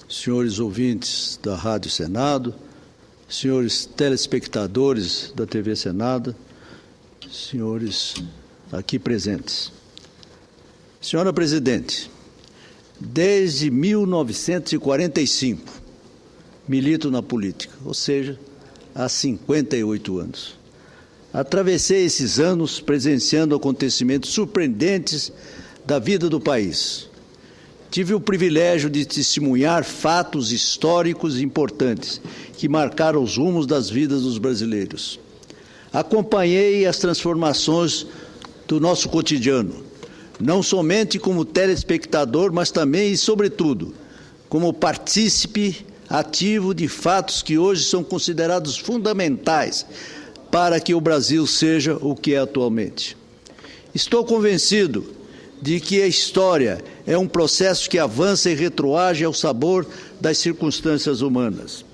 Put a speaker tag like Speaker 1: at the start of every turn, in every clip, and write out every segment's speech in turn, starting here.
Speaker 1: senhores ouvintes da Rádio Senado, senhores telespectadores da TV Senado, senhores aqui presentes. Senhora Presidente, desde 1945 milito na política, ou seja, há 58 anos. Atravessei esses anos presenciando acontecimentos surpreendentes da vida do país. Tive o privilégio de testemunhar fatos históricos importantes que marcaram os rumos das vidas dos brasileiros. Acompanhei as transformações do nosso cotidiano, não somente como telespectador, mas também e, sobretudo, como partícipe ativo de fatos que hoje são considerados fundamentais para que o Brasil seja o que é atualmente. Estou convencido de que a história é um processo que avança e retroage ao sabor das circunstâncias humanas.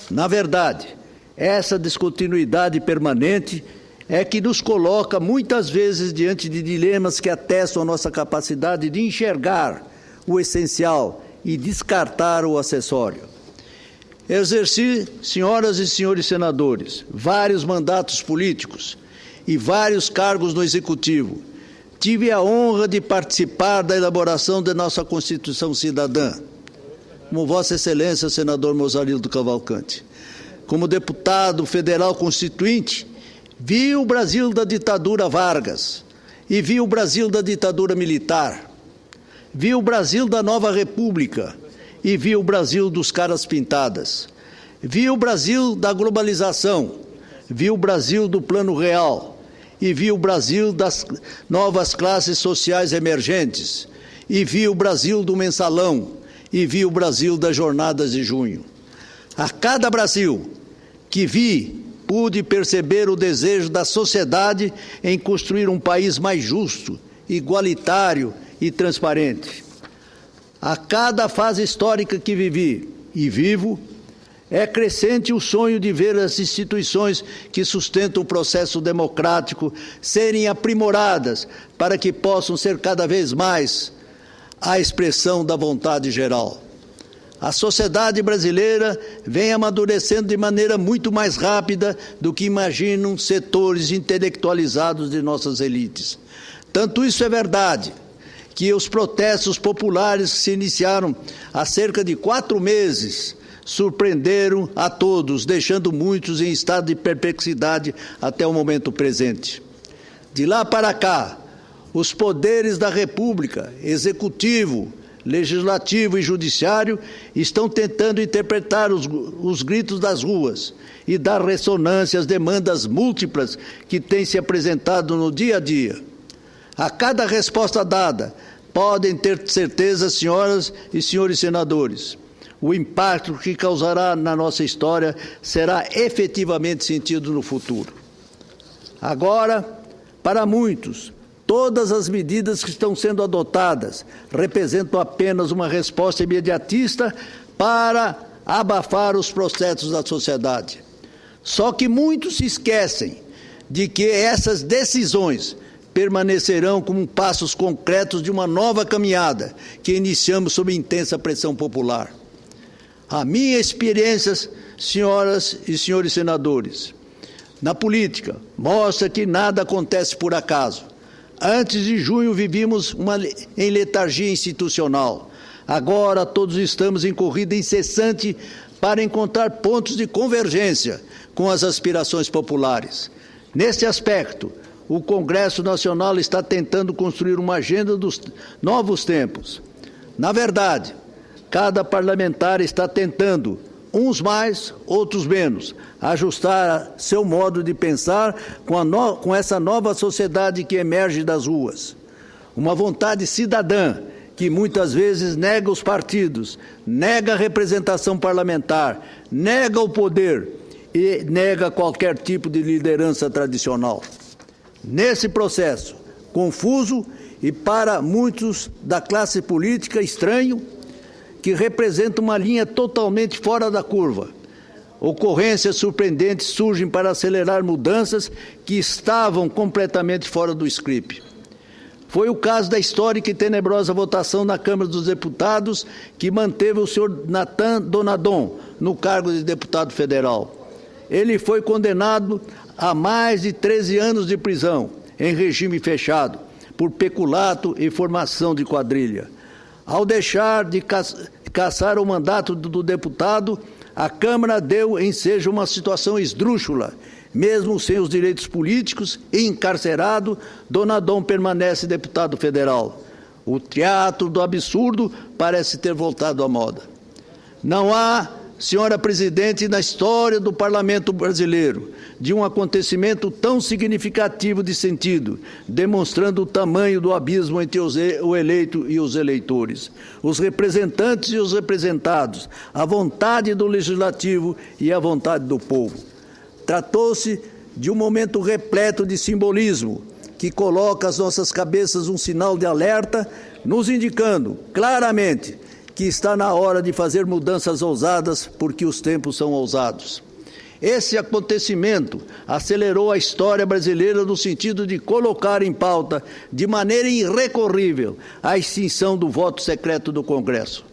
Speaker 1: Na verdade, essa descontinuidade permanente é que nos coloca muitas vezes diante de dilemas que atestam a nossa capacidade de enxergar o essencial e descartar o acessório. Exerci, senhoras e senhores senadores, vários mandatos políticos e vários cargos no Executivo. Tive a honra de participar da elaboração da nossa Constituição Cidadã, como Vossa Excelência, senador Mozarildo Cavalcante. Como deputado federal constituinte, vi o Brasil da ditadura Vargas e vi o Brasil da ditadura militar. Vi o Brasil da nova república e vi o Brasil dos caras pintadas. Vi o Brasil da globalização, vi o Brasil do plano real e vi o Brasil das novas classes sociais emergentes e vi o Brasil do mensalão e vi o Brasil das jornadas de junho. A cada Brasil que vi, pude perceber o desejo da sociedade em construir um país mais justo, igualitário e transparente. A cada fase histórica que vivi e vivo, é crescente o sonho de ver as instituições que sustentam o processo democrático serem aprimoradas para que possam ser cada vez mais a expressão da vontade geral. A sociedade brasileira vem amadurecendo de maneira muito mais rápida do que imaginam setores intelectualizados de nossas elites. Tanto isso é verdade que os protestos populares que se iniciaram há cerca de 4 meses surpreenderam a todos, deixando muitos em estado de perplexidade até o momento presente. De lá para cá, os poderes da República, Executivo, Legislativo e Judiciário, estão tentando interpretar os gritos das ruas e dar ressonância às demandas múltiplas que têm se apresentado no dia a dia. A cada resposta dada, podem ter certeza, senhoras e senhores senadores, o impacto que causará na nossa história será efetivamente sentido no futuro. Agora, para muitos, todas as medidas que estão sendo adotadas representam apenas uma resposta imediatista para abafar os processos da sociedade. Só que muitos se esquecem de que essas decisões permanecerão como passos concretos de uma nova caminhada que iniciamos sob intensa pressão popular. A minha experiência, senhoras e senhores senadores, na política, mostra que nada acontece por acaso. Antes de junho vivíamos em letargia institucional. Agora todos estamos em corrida incessante para encontrar pontos de convergência com as aspirações populares. Neste aspecto, o Congresso Nacional está tentando construir uma agenda dos novos tempos. Na verdade, cada parlamentar está tentando, uns mais, outros menos, ajustar seu modo de pensar com essa nova sociedade que emerge das ruas. Uma vontade cidadã que muitas vezes nega os partidos, nega a representação parlamentar, nega o poder e nega qualquer tipo de liderança tradicional. Nesse processo confuso e para muitos da classe política estranho, que representa uma linha totalmente fora da curva, ocorrências surpreendentes surgem para acelerar mudanças que estavam completamente fora do script. Foi o caso da histórica e tenebrosa votação na Câmara dos Deputados, que manteve o senhor Nathan Donadon no cargo de deputado federal. Ele foi condenado a mais de 13 anos de prisão, em regime fechado, por peculato e formação de quadrilha. Ao deixar de cassar o mandato do deputado, a Câmara deu ensejo uma situação esdrúxula. Mesmo sem os direitos políticos e encarcerado, Donadon permanece deputado federal. O teatro do absurdo parece ter voltado à moda. Não há, senhora presidente, na história do parlamento brasileiro, de um acontecimento tão significativo de sentido, demonstrando o tamanho do abismo entre o eleito e os eleitores, os representantes e os representados, a vontade do legislativo e a vontade do povo. Tratou-se de um momento repleto de simbolismo, que coloca às nossas cabeças um sinal de alerta, nos indicando claramente que está na hora de fazer mudanças ousadas, porque os tempos são ousados. Esse acontecimento acelerou a história brasileira no sentido de colocar em pauta, de maneira irrecorrível, a extinção do voto secreto do Congresso.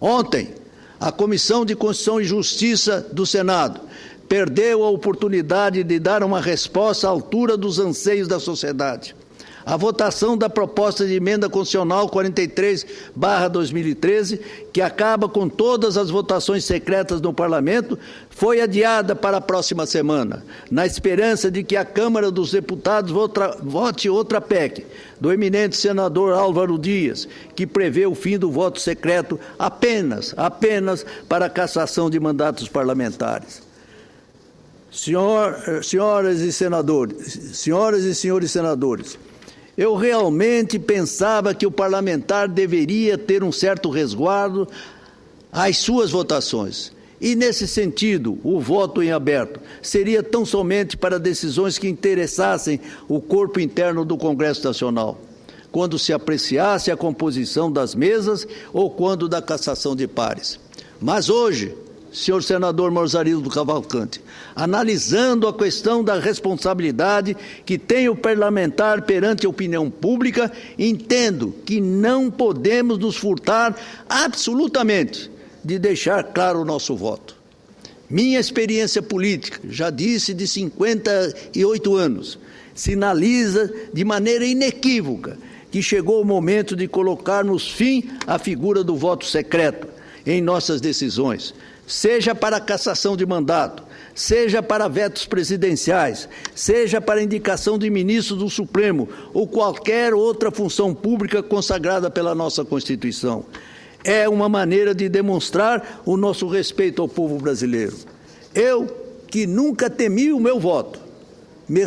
Speaker 1: Ontem, a Comissão de Constituição e Justiça do Senado perdeu a oportunidade de dar uma resposta à altura dos anseios da sociedade. A votação da proposta de emenda constitucional 43/2013, que acaba com todas as votações secretas no Parlamento, foi adiada para a próxima semana, na esperança de que a Câmara dos Deputados vote outra PEC, do eminente senador Álvaro Dias, que prevê o fim do voto secreto apenas para a cassação de mandatos parlamentares. Senhoras e senhores senadores, eu realmente pensava que o parlamentar deveria ter um certo resguardo às suas votações. E, nesse sentido, o voto em aberto seria tão somente para decisões que interessassem o corpo interno do Congresso Nacional, quando se apreciasse a composição das mesas ou quando da cassação de pares. Mas hoje, senhor senador Mozarildo Cavalcante, analisando a questão da responsabilidade que tem o parlamentar perante a opinião pública, entendo que não podemos nos furtar absolutamente de deixar claro o nosso voto. Minha experiência política, já disse, de 58 anos, sinaliza de maneira inequívoca que chegou o momento de colocarmos fim à figura do voto secreto em nossas decisões, seja para a cassação de mandato, seja para vetos presidenciais, seja para indicação de ministro do Supremo ou qualquer outra função pública consagrada pela nossa Constituição. É uma maneira de demonstrar o nosso respeito ao povo brasileiro. Eu, que nunca temi o meu voto, me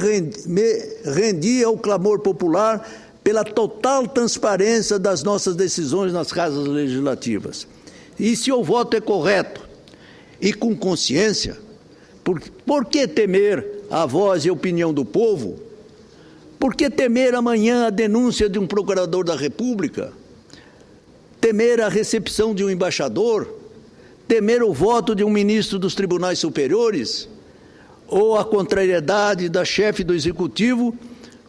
Speaker 1: rendi ao clamor popular pela total transparência das nossas decisões nas casas legislativas. E se o voto é correto e com consciência, por que temer a voz e a opinião do povo? Por que temer amanhã a denúncia de um procurador da República? Temer a recepção de um embaixador? Temer o voto de um ministro dos tribunais superiores? Ou a contrariedade da chefe do Executivo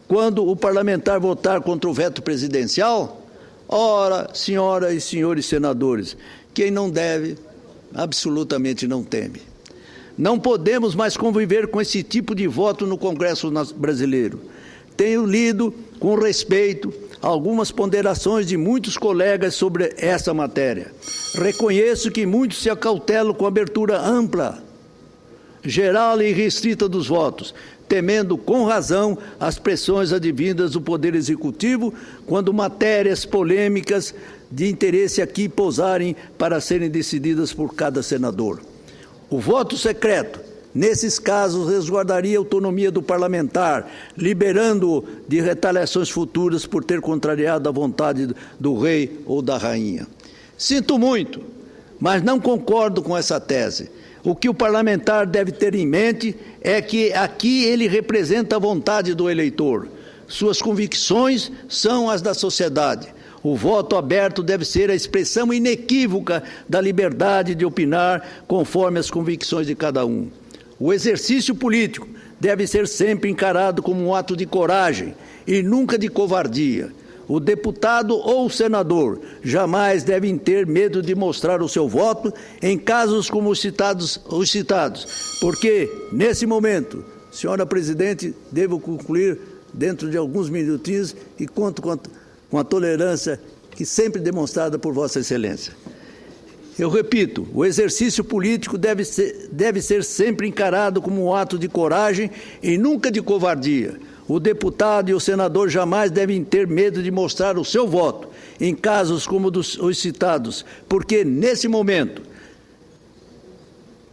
Speaker 1: quando o parlamentar votar contra o veto presidencial? Ora, senhoras e senhores senadores, quem não deve, absolutamente não teme. Não podemos mais conviver com esse tipo de voto no Congresso brasileiro. Tenho lido com respeito algumas ponderações de muitos colegas sobre essa matéria. Reconheço que muitos se acautelam com abertura ampla, geral e restrita dos votos, temendo com razão as pressões advindas do Poder Executivo quando matérias polêmicas de interesse aqui pousarem para serem decididas por cada senador. O voto secreto, nesses casos, resguardaria a autonomia do parlamentar, liberando-o de retaliações futuras por ter contrariado a vontade do rei ou da rainha. Sinto muito, mas não concordo com essa tese. O que o parlamentar deve ter em mente é que aqui ele representa a vontade do eleitor. Suas convicções são as da sociedade. O voto aberto deve ser a expressão inequívoca da liberdade de opinar conforme as convicções de cada um. O exercício político deve ser sempre encarado como um ato de coragem e nunca de covardia. o deputado ou o senador jamais devem ter medo de mostrar o seu voto em casos como os citados, porque, nesse momento, senhora presidente, devo concluir dentro de alguns minutinhos e conto com a tolerância que sempre demonstrada por Vossa Excelência. Eu repito, o exercício político deve ser sempre encarado como um ato de coragem e nunca de covardia. O deputado e o senador jamais devem ter medo de mostrar o seu voto em casos como os citados, porque, nesse momento,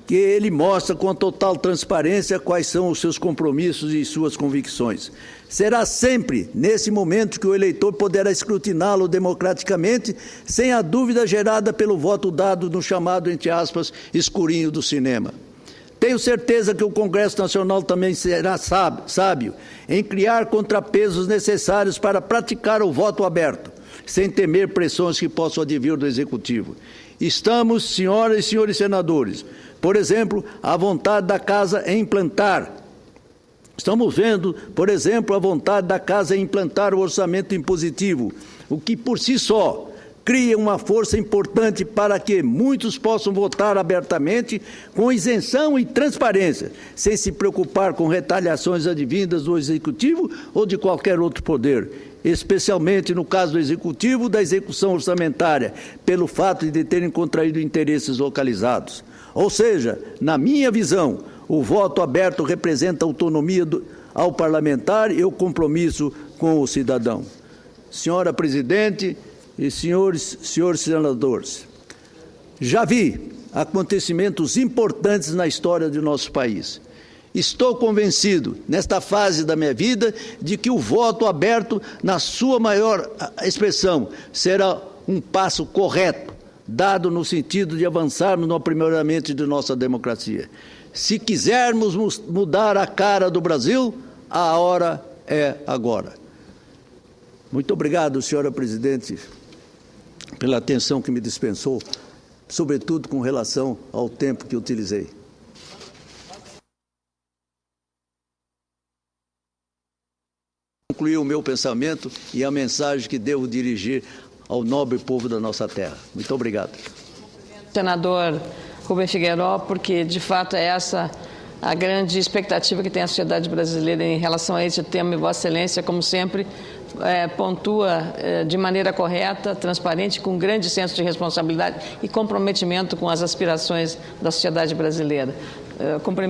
Speaker 1: que ele mostra com total transparência quais são os seus compromissos e suas convicções. Será sempre nesse momento que o eleitor poderá escrutiná-lo democraticamente, sem a dúvida gerada pelo voto dado no chamado, entre aspas, escurinho do cinema. Tenho certeza que o Congresso Nacional também será sábio em criar contrapesos necessários para praticar o voto aberto, sem temer pressões que possam advir do Executivo. Estamos, senhoras e senhores senadores, por exemplo, a vontade da Casa em implantar. Estamos vendo, por exemplo, a vontade da Casa em implantar o orçamento impositivo, o que por si só cria uma força importante para que muitos possam votar abertamente, com isenção e transparência, sem se preocupar com retaliações advindas do Executivo ou de qualquer outro poder, especialmente no caso do Executivo, da execução orçamentária, pelo fato de terem contraído interesses localizados. Ou seja, na minha visão, o voto aberto representa autonomia ao parlamentar e o compromisso com o cidadão. Senhora Presidente e senhores senadores, já vi acontecimentos importantes na história de nosso país. Estou convencido, nesta fase da minha vida, de que o voto aberto, na sua maior expressão, será um passo correto, dado no sentido de avançarmos no aprimoramento de nossa democracia. Se quisermos mudar a cara do Brasil, a hora é agora. Muito obrigado, senhora Presidente, pela atenção que me dispensou, sobretudo com relação ao tempo que utilizei. Concluí o meu pensamento e a mensagem que devo dirigir ao nobre povo da nossa terra. Muito obrigado.
Speaker 2: Senador Rubem Figueiredo, porque de fato é essa a grande expectativa que tem a sociedade brasileira em relação a esse tema, e Vossa Excelência, como sempre, pontua de maneira correta, transparente, com grande senso de responsabilidade e comprometimento com as aspirações da sociedade brasileira. Cumprimento